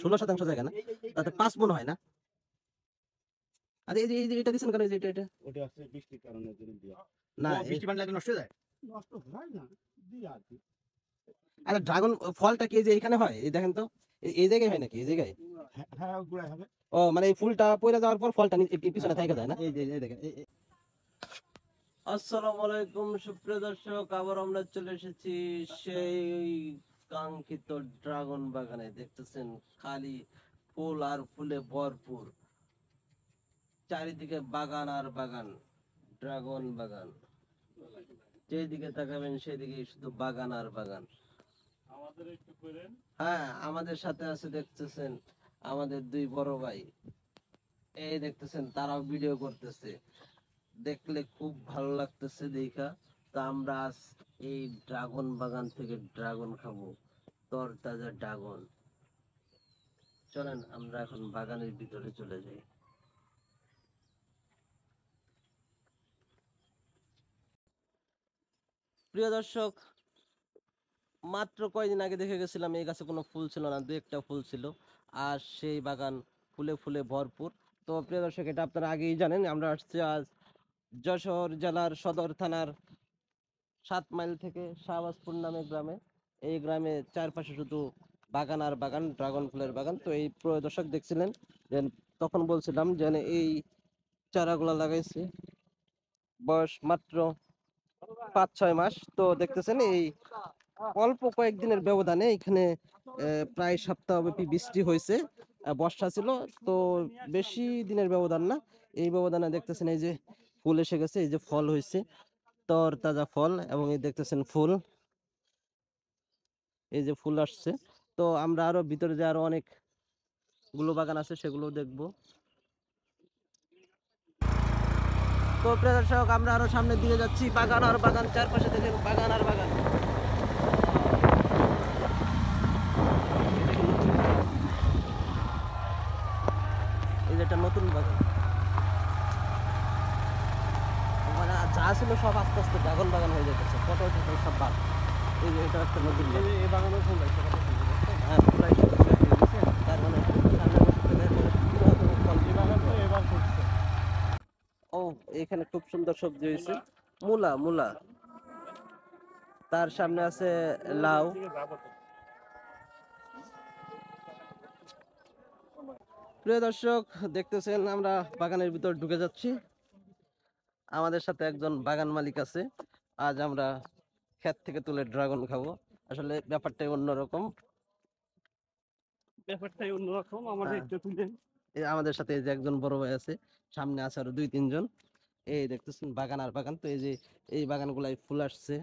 16% জায়গা না, তাতে 5 মণ হয় না। আরে এই যে এটা দিছেন কেন? এই যে এটা ওটা আছে বৃষ্টির কারণে না, বৃষ্টি পানি লাগে নষ্ট হয়ে যায়। নষ্ট হয় না, দিয়ে আর কি। আরে ড্রাগন ফলটা কি যে এখানে হয়? এই দেখেন তো, এই জায়গায় হয় নাকি? এই জায়গায়? হ্যাঁ গুড়াই হবে। ও মানে এই ফুলটা পড়ে যাওয়ার পর ফলটা পিছনে থেকে যায় না? এই যে দেখেন আসসালামু আলাইকুম সুপ্রিয় দর্শক, আবার আমরা চলে এসেছি সেই কাঙ্ক্ষিত ড্রাগন বাগানে। দেখতেছেন খালি ফুল আর ফুলে ভরপুর, চারিদিকে বাগান আর বাগান, ড্রাগন বাগান। যেদিকে তাকাবেন সেদিকে শুধু বাগান আর বাগান। হ্যাঁ, আমাদের সাথে আছে দেখতেছেন আমাদের দুই বড় ভাই, এই দেখতেছেন তারাও ভিডিও করতেছে, দেখলে খুব ভালো লাগতেছে দেখা। তো আমরা আজ এই ড্রাগন বাগান থেকে ড্রাগন খাবো, তরতাজা ড্রাগন। চলেন আমরা এখন বাগানের ভিতরে চলে যাই। প্রিয় দর্শক, মাত্র কয়েকদিন আগে দেখে গেছিলাম এই গাছে কোনো ফুল ছিল না, দু একটা ফুল ছিল, আর সেই বাগান ফুলে ফুলে ভরপুর। তো প্রিয় দর্শক, এটা আপনারা আগেই জানেন, আমরা আসছি আজ যশোর জেলার সদর থানার 7 মাইল থেকে শাহবাজপুর নামে গ্রামে। এই গ্রামে চারপাশে শুধু বাগান আর বাগান, ড্রাগন ফুলের বাগান। তো এই প্রিয় দর্শক দেখছিলেন যে তখন বলছিলাম যে এই চারাগুলা লাগাইছি, বয়স মাত্র 5-6 মাস। তো দেখতেছেন এই অল্প কয়েকদিনের ব্যবধানে এখানে প্রায় সপ্তাহব্যাপী বৃষ্টি হয়েছে, বর্ষা ছিল, তো বেশি দিনের ব্যবধান না। এই ব্যবধানে দেখতেছেন এই যে ফুল এসে গেছে, এই যে ফল হয়েছে, তর তাজা ফল, এবং এই দেখতেছেন ফুল, এই যে ফুল আসছে। তো আমরা আরো ভিতরে যে আরো অনেক গুলো বাগান আছে সেগুলো দেখবো। তো প্রিয় দর্শক, আমরা আরো সামনের দিকে যাচ্ছি, বাগান আর বাগান, চারপাশে দেখেন বাগান আর বাগান। এই যে একটা নতুন বাগান, মানে যা ছিল সব আস্তে আস্তে ড্রাগন বাগান হয়ে যেতেছে, পটল টটল সব বাদ। এই যে এটা একটা নতুন বাগান। এই বাগানে ফুল লাগছে। হ্যাঁ, প্রায় শুরু হয়ে গেছে। তার মানে সামনের বছর থেকে ফল এই বাগান তো এবার করছে। ও, এখানে খুব সুন্দর সবজি হয়েছে, মূলা মূলা, তার সামনে আছে লাউ। প্রিয় দর্শক, দেখতেছেন আমরা বাগানের ভিতর ঢুকে যাচ্ছি, আমাদের সাথে একজন বাগান মালিক আছে। আজ আমরা ক্ষেত থেকে তুলে ড্রাগন খাবো, আসলে ব্যাপারটাই অন্যরকম। আমাদের আমাদের সাথে এই যে একজন বড় ভাই আছে, সামনে আছে আরো 2-3 জন। এই দেখতেছেন বাগান আর বাগান। তো এই যে এই বাগানগুলাই ফুল আসছে,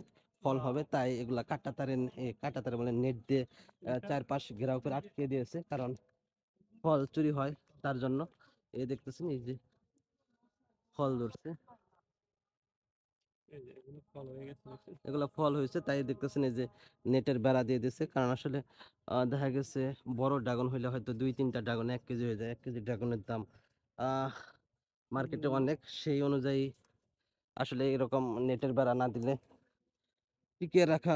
ফল হবে, তাই এগুলা কাটা তারে বলে নেট দিয়ে চারপাশ ঘেরাও করে আটকে দিয়েছে, কারণ ফল চুরি হয় তার জন্য। এই দেখতেছেন এই যে ফল ধরছে, এগুলো ফল হয়েছে, তাই দেখতেছেন এই যে নেটের বেড়া দিয়ে দিচ্ছে। কারণ আসলে দেখা গেছে বড় ড্রাগন হইলে হয়তো 2-3টা ড্রাগন 1 কেজি হয়ে যায়। 1 কেজি ড্রাগনের দাম মার্কেটে অনেক, সেই অনুযায়ী আসলে এরকম নেটের বেড়া না দিলে টিকিয়ে রাখা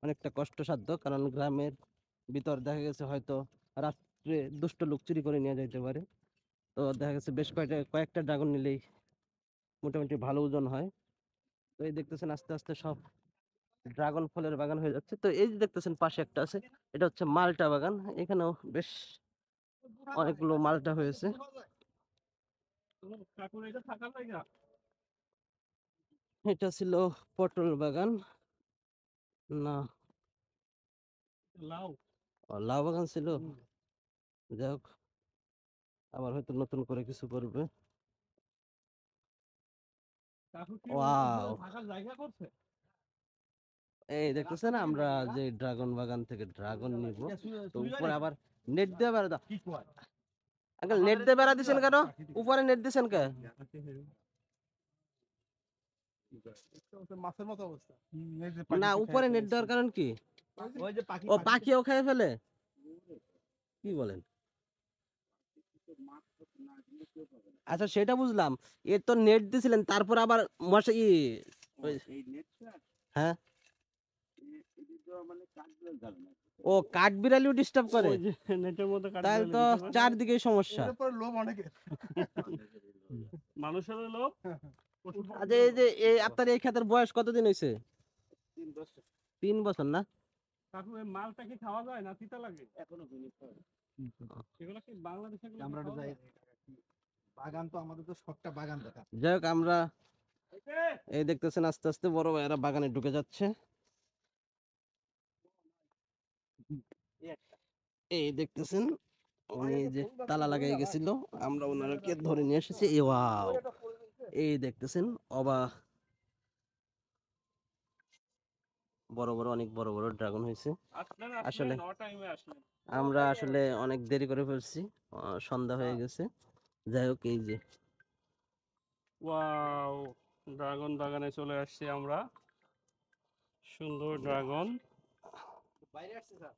অনেকটা কষ্টসাধ্য। কারণ গ্রামের ভিতর দেখা গেছে হয়তো রাত্রে দুষ্ট লোক চুরি করে নিয়ে যাইতে পারে। তো দেখা গেছে বেশ কয়েকটা ড্রাগন নিলেই মোটামুটি ভালো ওজন হয়। তো এই দেখতেছেন আস্তে আস্তে সব ড্রাগন ফলের বাগান হয়ে যাচ্ছে। তো এই যে দেখতেছেন পাশে একটা আছে, এটা হচ্ছে মালটা বাগান, এখানেও বেশ অনেকগুলো মালটা হয়েছে। এটা ছিল পটল বাগান, না লাউ বাগান ছিল। যাই হোক, আবার হয়তো নতুন করে কিছু করবে। ওয়াও, এই দেখতেছেন আমরা যে ড্রাগন বাগান থেকে ড্রাগন নিব, তো উপরে আবার নেট দিয়ে বেড়া দাও। আঙ্কেল, নেট দিয়ে বেড়া দিছেন কেন? উপরে নেট দিছেন কে? মাছের মতো অবস্থা। না, উপরে নেট দেওয়ার কারণ কি? ও, পাখিও খেয়ে ফেলে? কি বলেন? আচ্ছা, সেটা বুঝলাম, এর তো নেট দিছিলেন, তারপর আবার মশা হ্যাঁ, ও কাঠবিড়ালিও ডিস্টার্ব করে, ওই যে নেটের মধ্যে তাহলে তো কাঠবিড়ালি চারদিকেই সমস্যা। এর উপর লোভ অনেকের। মানুষেরও লোভ। আচ্ছা এই যে আপনার এই ক্ষেতের বয়স কতদিন হয়েছে? 3 বছর। 3 বছর না? তারপরে মালটা কি খাওয়া যায় না তিতা লাগে? এখনো জিনিস হয়। এগুলো কি বাংলাদেশে এগুলো আমরা তো খাওয়া যাই যায়? বাগান, তো আমাদের তো শখটা বাগান দেখা। যাই হোক আমরা ওকে। এই দেখতেছেন আস্তে আস্তে বড় ভাইয়েরা বাগানে ঢুকে যাচ্ছে। এই দেখতেছেন উনি এই যে তালা লাগাই গেছিল, আমরা ওনাকে ধরে নিয়ে এসেছি। এ ওয়াও, এই দেখতেছেন অবা বড় বড়, অনেক বড় বড় ড্রাগন হয়েছে। আসলেন আসলে ও টাইমে আসলেন। আমরা আসলে অনেক দেরি করে ফেলছি, সন্ধ্যা হয়ে গেছে। যাই হোক এই যে ওয়াও, ড্রাগন বাগানে চলে আসছি আমরা। সুন্দর ড্রাগন। বাইরে আসছে স্যার।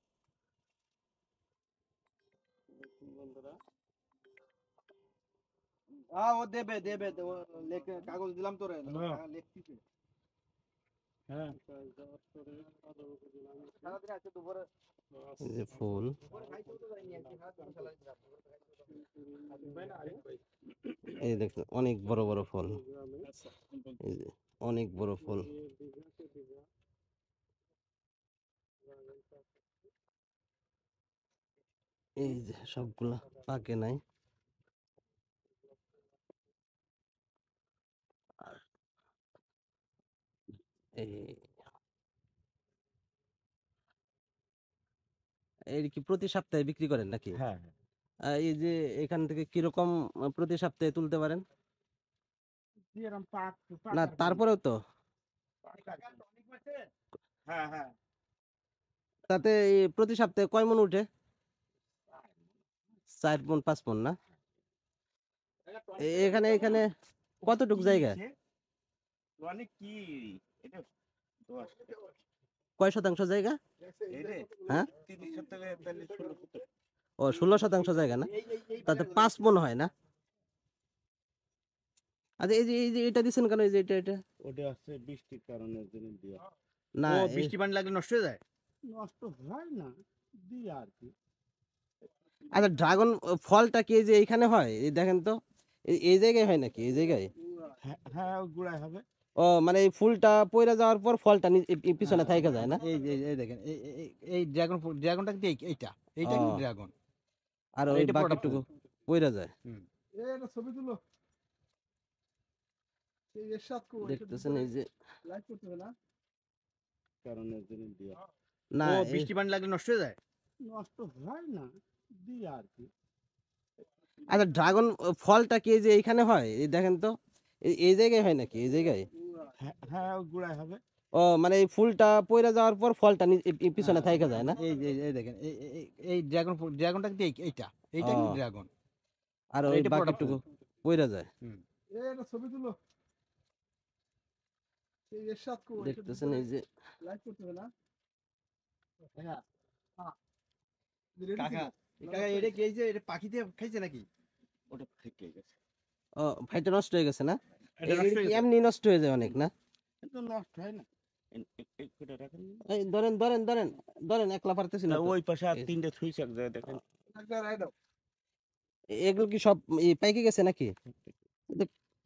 বন্ধুরা ও দেবে দেবে, ও লেখে কাগজ দিলাম তোরে, লিখতিছে। হ্যাঁ সারাদিন আছে দুপুরে। এই যে ফুল, দুপুরে খাইতেও তো যাইনি আজকে, সারাদিন স্যালারি দিলাম। এই দেখুন অনেক বড় বড় ফল, এই যে অনেক বড় ফল। এই যে সবগুলা পাকে নাই। আর এই এই কি প্রতি সপ্তাহে বিক্রি করেন নাকি? হ্যাঁ, এই যে এখান থেকে কিরকম প্রতি সপ্তাহে তুলতে পারেন? এরকম পাক না তারপরেও তো হ্যাঁ, হ্যাঁ। তাতে এই প্রতি সপ্তাহে কয় মণ উঠে? 4 মণ 5 মণ না? এখানে এখানে কতটুক জায়গা? অনেক কি এটা 10 কয় শতাংশ জায়গা? এরে হ্যাঁ 30 শতকে তাহলে 16 ও 16 শতাংশ জায়গা না? তাতে 5 মণ হয় না? আচ্ছা এই যে এটা দিচ্ছেন কেন? এই যে এটা ওটা আছে বৃষ্টির কারণে জন্য দিয়া। না ও বৃষ্টি পানি লাগলে নষ্ট হয়ে যায়। নষ্ট হয় না, দিয়া আর কি। আচ্ছা ড্রাগন ফলটা কি এই যে এইখানে হয়? এই দেখেন তো, এই জায়গায় হয় নাকি? এই জায়গায়? হ্যাঁ ওই গুড়ায় হবে। ও মানে এই ফুলটা পইরা যাওয়ার পর ফলটা পিছনে থাইকা যায় না? এই যে এই দেখেন, এই ড্রাগনটা কিন্তু এইটা এইটা ও। কিন্তু ড্রাগন। আর আর ওই এটা পুরোটা বাকিটুকু পইরা যায়। এটা ছবি তুলো। এই এরশাদ কো দেখতেছেন এই যে লাইক করতে হবে না কারণে জন্য দিয়া। না ও বৃষ্টি পানি লাগলে নষ্ট হয়ে যায়। নষ্ট হয় না, দিয়া আর কি। আচ্ছা ড্রাগন ফলটা কি এই যে এইখানে হয়? এই দেখেন তো, এই জায়গায় হয় নাকি? এই জায়গায়? হ্যাঁ ওই গুড়ায় হবে। ও মানে এই ফুলটা পইরা যাওয়ার পর ফলটা পিছনে থাইকা যায় না? এই দেখেন, এই ড্রাগনটা কিন্তু এইটা এইটা কিন্তু ও। ড্রাগন। আর আর ওই এটা পুরোটা বাকিটুকু পইরা যায়। এটা ছবি তুলো। এই এরশাদ কো দেখতেছেন এই যে লাইক করতে হবে না হ্যাঁ রেডি কাকা, কাকা এটা কি, এই যে এটা পাখি দিয়ে খাইছে নাকি? ওটা থেকে গেছে। ও ভাইটা নষ্ট হয়ে গেছে না? এটা নষ্ট হয়ে গেছে। এমনি নষ্ট হয়ে যায় অনেক না? কিন্তু নষ্ট হয় না। এই করে রাখেন। এই ধরেন ধরেন ধরেন ধরেন, একলা পারতেছি না তো। ওই পাশে আর তিনটে থুইছে এক জায়গায় দেখেন। এগুলো কি সব পাইকে গেছে নাকি? এতে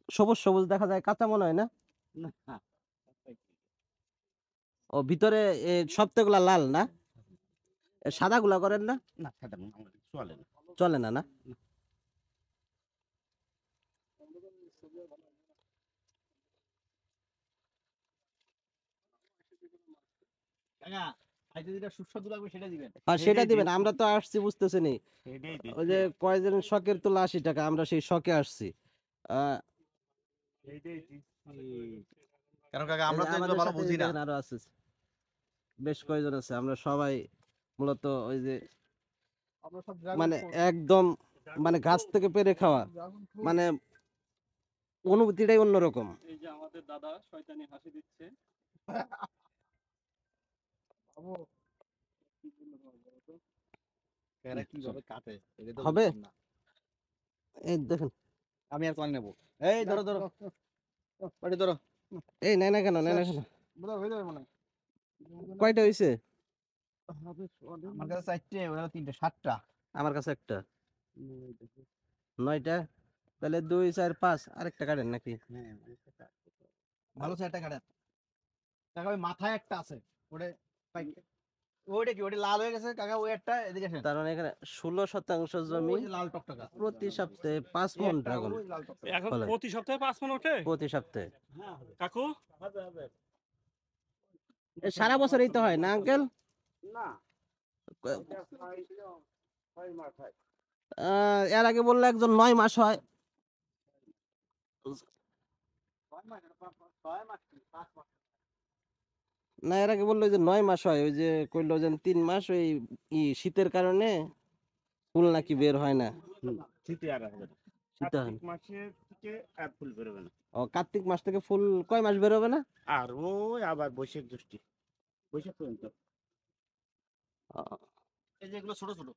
সবুজ সবুজ দেখা যায়, কাঁচা মনে হয় না? না ও ভিতরে সবগুলা লাল না? সাদা গুলা করেন না? না সাদা আমাদের চলে না। চলে না না? কাকা আইতে যেটা সুস্বাদু লাগবে সেটা দিবেন। আর সেটা দিবেন, আমরা তো আসছি বুঝতেছেন। এটাই ওই যে কয়জন শখের তোলা 80 টাকা, আমরা সেই শখে আসছি। আহ, এইটাই কারণ কাকা এই আমরা যে তো এগুলো আমাদের ভালো সাথে বুঝি না। দেখেন আরো আছে, বেশ কয়জন আছে। আমরা সবাই মূলত ওই যে আমরা সব মানে একদম মানে গাছ থেকে পেরে খাওয়া, মানে অনুভূতিটাই অন্যরকম। এই যে আমাদের দাদা শয়তানি হাসি দিচ্ছে। এরা কিভাবে কাটে এটা তো হবে? বুঝলাম না। এই দেখেন, আমি আর কয়েন নেব। এই ধরো ধরো, ওটা ধরো। এই নেয় না কেন, নেয় না কেন? বোধহয় হয়ে যাবে মনে হয়। কয়টা হয়েছে? আমার কাছে 4টে, ওরা 3টে, 7টা। আমার কাছে একটা, 9টা। তাহলে 2 4 5 আরেকটা কাটেন নাকি? ভালো 4টা কাটেন। কাকা ওই মাথায় একটা আছে, ওটা ওইটা কি, ওটা লাল হয়ে গেছে কাকা, ওই একটা এদিকে আসেন। তার মানে এখানে 16% জমি, ওই যে লাল টকটকা প্রতি সপ্তাহে 5 মণ ড্রাগন ওই লাল টকটকা। এখন ফলে। প্রতি সপ্তাহে 5 মণ ওঠে প্রতি সপ্তাহে। কাকু? সারা বছরই তো হয় না আঙ্কেল? না, এর আগে বললো একজন 9 মাস হয়। না, এর আগে বললো যে 9 মাস হয়, ওই যে কইলো যে 3 মাস ওই শীতের কারণে ফুল নাকি বের হয় না। শীতে আর হবে না, শীতে হয় না। কার্তিক মাসে থেকে আর ফুল বেরোবে না। ও, কার্তিক মাস থেকে ফুল কয় মাস বের হবে না? আর ওই আবার বৈশাখ জ্যৈষ্ঠ, বৈশাখ পর্যন্ত। এই যে এগুলো ছোট ছোট।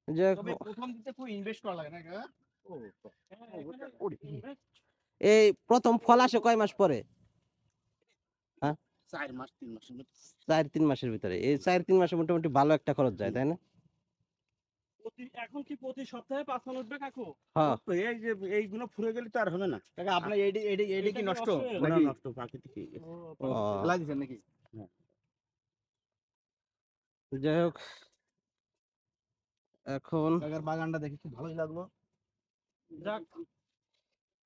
যে তবে প্রথম দিতে খুব ইনভেস্ট করা লাগে না কাকা? এই প্রথম ফল আসে কয় মাস পরে? 4 মাস 3 মাসের মধ্যে। 4-3 মাসের ভিতরে। এই 4-3 মাসে মোটামুটি ভালো একটা খরচ যায়, তাই না? এখন কি প্রতি সপ্তাহে 5 মণ উঠবে কাকু? হ্যাঁ। তো এই যে এইগুলো ফুরে গেলে তো আর হবে না। কাকা আপনার এইটা কি নষ্ট ওটা নাকি? নষ্ট, প্রাকৃতিক। ও, ফেলা দিছেন নাকি? যাই হোক, এখন কাকার বাগানটা দেখে খুব ভালোই লাগলো। যাক,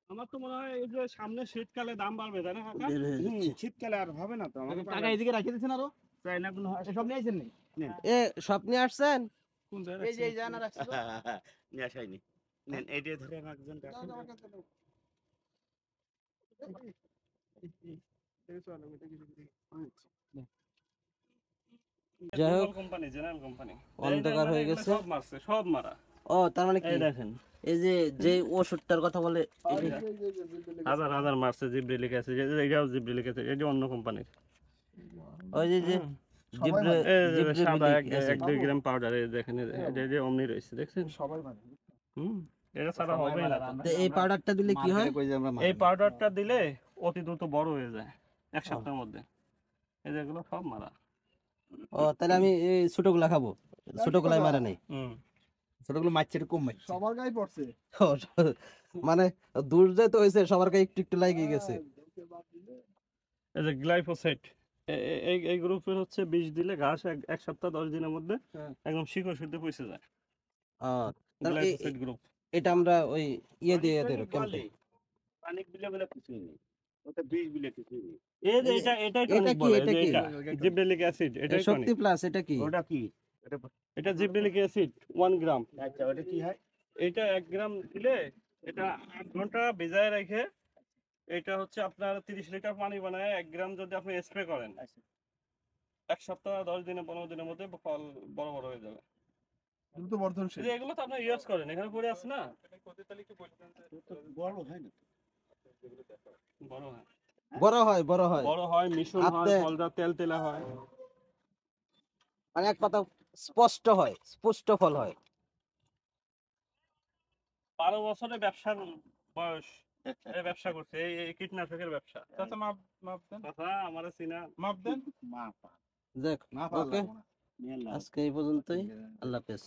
আমার তো মনে হয় এই যে সামনে শীতকালে দাম বাড়বে, তাই না কাকা? বের হয়ে যাচ্ছে। শীতকালে আর হবে না তো আমাদের কাকা এদিকে রাখিয়ে দিয়েছেন আরো? চাইনাগুলো সব নিয়ে আইছেন নি? এ স্বপ্নে আসছেন? কোন এই যে এই জানা রাখছি তো। নিয়ে আসাইনি। নেন এইটা ধরে একজন রাখুন। যাই হোক, কোম্পানি, জেনারেল কোম্পানি। অন্ধকার হয়ে গেছে। সব মারছে, সব মারা। ও, তার মানে কি এই দেখেন, এই যে যে ওষুধটার কথা বলে হাজার হাজার মারছে, জিব্রেলিক অ্যাসিড, এটাও জিব্রেলিক অ্যাসিড, এটা অন্য কোম্পানির। ওই যে যে সাদা জিব্রেলিক 1-2 গ্রাম পাউডার, এই দেখেন, এটা যে অমনি রয়েছে, দেখছেন? সবাই মানে এটা ছাড়া হবে না তো। তো এই পাউডারটা দিলে কি হয়? এই পাউডারটা দিলে অতি দ্রুত বড় হয়ে যায় 1 সপ্তাহের মধ্যে। এই যেগুলো সব মারা। ও, তাহলে আমি এই ছোটগুলা খাবো? ছোটগুলাই মারা নেই? ছোটগুলো মারছে একটু কম মারছে। সবার গায়ে পড়ছে। ও, মানে দূর যেতে হয়েছে, সবার গায়ে একটু একটু লাগিয়ে গেছে। এই যে গ্লাইফোসেট, এই গ্রুপের হচ্ছে বিষ দিলে ঘাস 1 সপ্তাহ 10 দিনের মধ্যে একদম শিকড় শুদ্ধ পচে যায়। তাহলে গ্লাইফোসেট গ্রুপ। এটা আমরা ওই ইয়ে দিয়ে দেব কেমন? পানিক বিলে বলে কিছুই নেই, ওটা বিষ বিলে কিছুই নেই। এই যে এটাই এটা টনিক কি? বলে, এটা যে কি? এটা জিব্রেলিক অ্যাসিড, এটাই শক্তি টনিক। প্লাস, এটা কি? ওটা কি? এটা জিব্রেলিক অ্যাসিড 1 গ্রাম। আচ্ছা, ওটা কি হয়? এটা 1 গ্রাম দিলে এটা 8 ঘন্টা ভিজায় রেখে, এটা হচ্ছে আপনার 30 লিটার পানি বানায় 1 গ্রাম যদি আপনি স্প্রে করেন, 1 সপ্তাহ 10 দিনে 15 দিনের মধ্যে ফল বড় বড় হয়ে যাবে। দ্রুত বর্ধনশীল। এই যে এগুলো তো আপনি ইউজ করেন, এখানে পড়ে আছে না? বড় হয় না, বড় হয়, বড় হয়, বড় হয়। বড় হয়, মিশ্রণ হয়, আপনি- ফলটা তেল তেলা হয়। মানে এক কথা স্পষ্ট হয়, স্পষ্ট ফল হয়। 12 বছরের ব্যবসার বয়স, এই ব্যবসা করছে, এই কীটনাশকের ব্যবসা। চাচা মাপ মাপ দেন। কথা আমারে চিনা, মাপ দেন। মাপ দেখ, মাপ ওকে, আল্লাহ। আজকে এই পর্যন্তই। আল্লাহ হাফেজ।